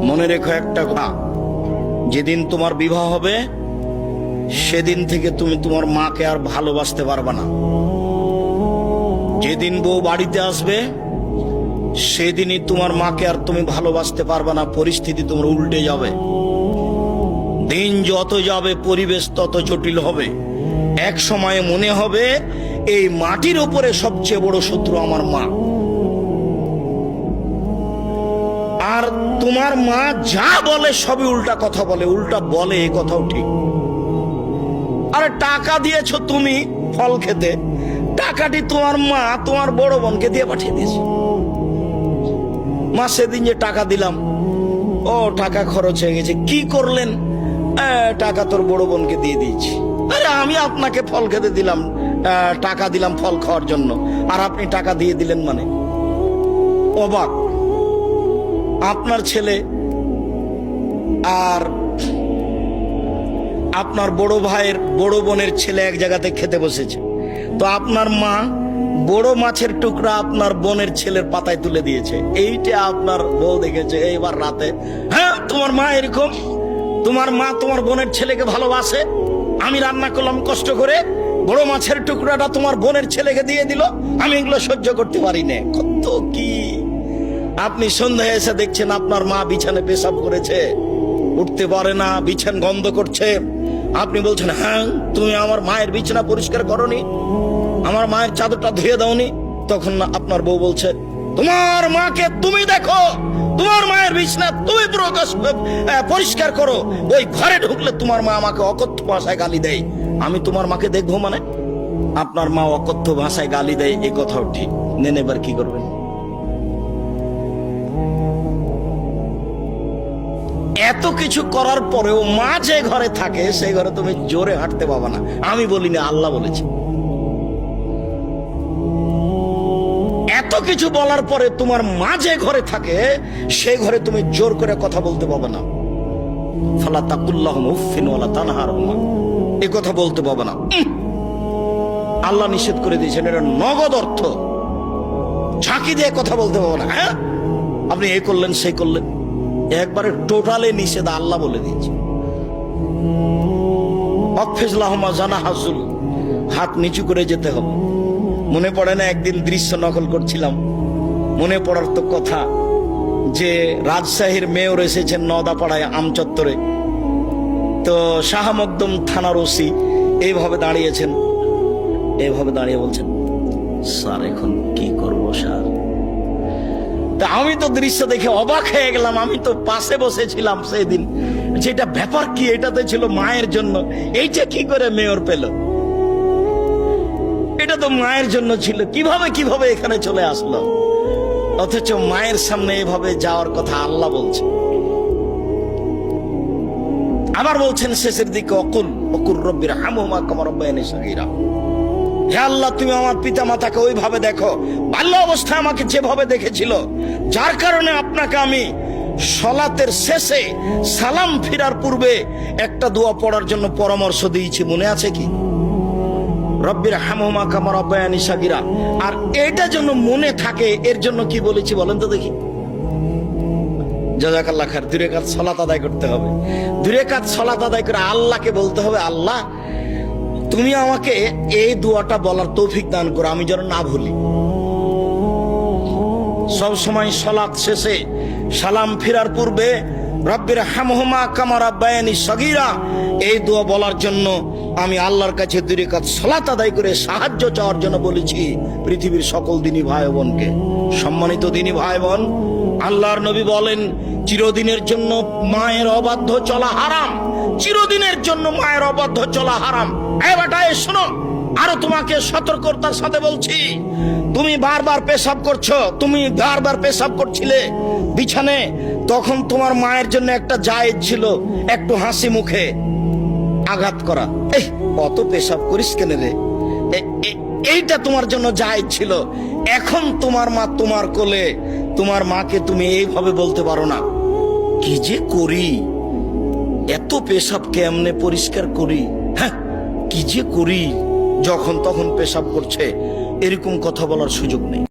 মনে রেখো একটা কথা, যেদিন তোমার বিবাহ হবে সেদিন থেকে তুমি তোমার মাকে আর ভালোবাসতে পারবে না। যেদিন বউ বাড়িতে আসবে সেদিনই তোমার মাকে আর তুমি ভালোবাসতে পারবে না। পরিস্থিতি তোমার উল্টে যাবে। দিন যত যাবে পরিবেশ তত জটিল হবে। এক সময়ে মনে হবে এই মাটির উপরে সবচেয়ে বড় শত্রু আমার মা। আর তোমার মা যা বলে সবই উল্টা কথা বলে, উল্টা বলে, এই কথাও ঠিক। আরে টাকা দিয়েছো তুমি ফল খেতে, টাকাটি তোমার মা তোমার বড় বোনকে দিয়ে পাঠিয়ে দিয়েছে। মা সেদিন যে টাকা দিলাম, ও টাকা খরচ হয়ে গেছে, কি করলেন? টাকা তোর বড় বোনকে দিয়ে দিয়েছি। আরে আমি আপনাকে ফল খেতে দিলাম, টাকা দিলাম ফল খাওয়ার জন্য, আর আপনি টাকা দিয়ে দিলেন মানে? অবাক। আপনার ছেলে আর আপনার বড় ভাইয়ের বড় বোনের ছেলে এক জায়গাতে খেতে বসেছে, তো আপনার মা বড় মাছের টুকরা আপনার বোনের ছেলের পাতায় তুলে দিয়েছে। এইটা আপনার বউ দেখেছে এইবার রাতে। হ্যাঁ, তোমার মা এরকম, তোমার মা তোমার বোনের ছেলেকে ভালোবাসে। আমি রান্না করলাম কষ্ট করে, বড় মাছের টুকরাটা তোমার বোনের ছেলেকে দিয়ে দিল, আমি এগুলো সহ্য করতে পারি না। কত কি! আপনি সন্ধ্যায় এসে দেখছেন আপনার মা বিছানে পেশাব করেছে, উঠতে পারে না, বিছান গন্ধ করছে। আপনি বলছেন, হ্যাঁ তুমি আমার মায়ের বিছানা পরিষ্কার করনি, আমার মায়ের চাদরটা ধুয়ে দাওনি। তখন আপনার বউ বলছে, তোমার মাকে তুমি দেখো, তোমার মায়ের বিছানা তুমি পরিষ্কার করো। ওই ঘরে ঢুকলে তোমার মা আমাকে অকথ্য ভাষায় গালি দেয়, আমি তোমার মাকে দেখবো মানে? আপনার মা অকথ্য ভাষায় গালি দেয়, এই কথাও ঠিক। নেন, এবার কি করবেন? এত কিছু করার পরেও মা যে ঘরে থাকে সেই ঘরে তুমি জোরে হাঁটতে পাবা না। আমি বলিনি, আল্লাহ বলেছে। এত কিছু বলার পরে তোমার মা যে ঘরে থাকে সেই ঘরে তুমি জোর করে কথা বলতে পাবে না। ফালা তাকুল্লাহুমা উফফিন ওয়ালা তানহারহুমা, এই কথা বলতে পাবে না। আল্লাহ নিষেধ করে দিয়েছেন, এটা নগদ অর্থ। ঝাঁকি দিয়ে কথা বলতে পাবে না। হ্যাঁ, আপনি এই করলেন সেই করলেন, একবারে টোটালে নিষেধ, আল্লাহ বলে দিয়েছে। অফিজলাহুমা জানাহাজুল, হাত নিচু করে যেতে হবে। মনে পড়ে না, একদিন দৃশ্য নকল করছিলাম, মনে পড়ার তো কথা যে রাজশাহীর মেয়র এসেছেন নওদাপাড়ায় আমচত্বরে, তো শাহ মকদুম থানার ওসি এইভাবে দাঁড়িয়েছেন, এইভাবে দাঁড়িয়ে বলছেন, স্যার এখন কি করবো স্যার? তা আমি তো দৃশ্য দেখে অবাক হয়ে গেলাম। আমি তো পাশে বসেছিলাম সেদিন, যেটা ব্যাপার কি, এটাতে ছিল মায়ের জন্য, এইটা কি করে মেয়র পেল? এটা তো মায়ের জন্য ছিল, কিভাবে এখানে চলে আসলো? অথচ মায়ের সামনে এভাবে যাওয়ার কথা আল্লাহ বলছে। আবার বলছেন শেষের দিকে, অকুল রব্বির হামহুমা কামা রাব্বায়ানি সগীরা, হে আল্লাহ তুমি আমার পিতা মাতাকে ওইভাবে দেখো বাল্য অবস্থায় আমাকে যেভাবে দেখেছিল, যার কারণে আপনাকে আমি সলাতের শেষে সালাম ফিরার পূর্বে একটা দোয়া পড়ার জন্য পরামর্শ দিয়েছি, মনে আছে কি? রব্বির হামহুমা কামা রাব্বায়ানি সগীরা। আর এটা যেন মনে থাকে, এর জন্য কি বলেছি বলেন তো দেখি? জাযাকাল্লাহ খায়ের। 2 রাকাত সালাত আদায় করতে হবে। 2 রাকাত সালাত আদায় করে আল্লাহকে বলতে হবে, আল্লাহ তুমি আমাকে এই দোয়াটা বলার তৌফিক দান করো, আমি যেন না ভুলি। সব সময় সালাত শেষে সালাম ফিরার পূর্বে রব্বির হামহুমা কামা রাব্বায়ানি সগীরা এই দোয়া বলার জন্য আমি আল্লাহর কাছে 2 রাকাত সালাত আদায় করে সাহায্য চাওয়ার জন্য বলেছি পৃথিবীর সকল দিনী ভাই বোনকে। সম্মানিত দিনী ভাই বোন, আল্লাহর নবী বলেন, চিরদিনের জন্য মায়ের অবাধ্য চলা হারাম, চিরদিনের জন্য মায়ের অবাধ্য চলা হারাম। এই বেটা, শোনো, আরো তোমাকে সতর্কতার সাথে বলছি, তুমি বারবার পেশাব করছো, তুমি বারবার পেশাব করছিলে বিছানে, তখন তোমার মায়ের জন্য একটা জায়েজ ছিল একটু হাসি মুখে আঘাত করা। এই অত পেশাব করিস কেন রে, এইটা তোমার জন্য জায়েজ ছিল। এখন তোমার মা তোমার কোলে, তোমার মাকে তুমি এইভাবে বলতে পারো না, কি যে করি, এত পেশাব কেমনে পরিষ্কার করি, হ্যাঁ কি যে করি, যখন তখন পেশাব করছে, এরকম কথা বলার সুযোগ নেই।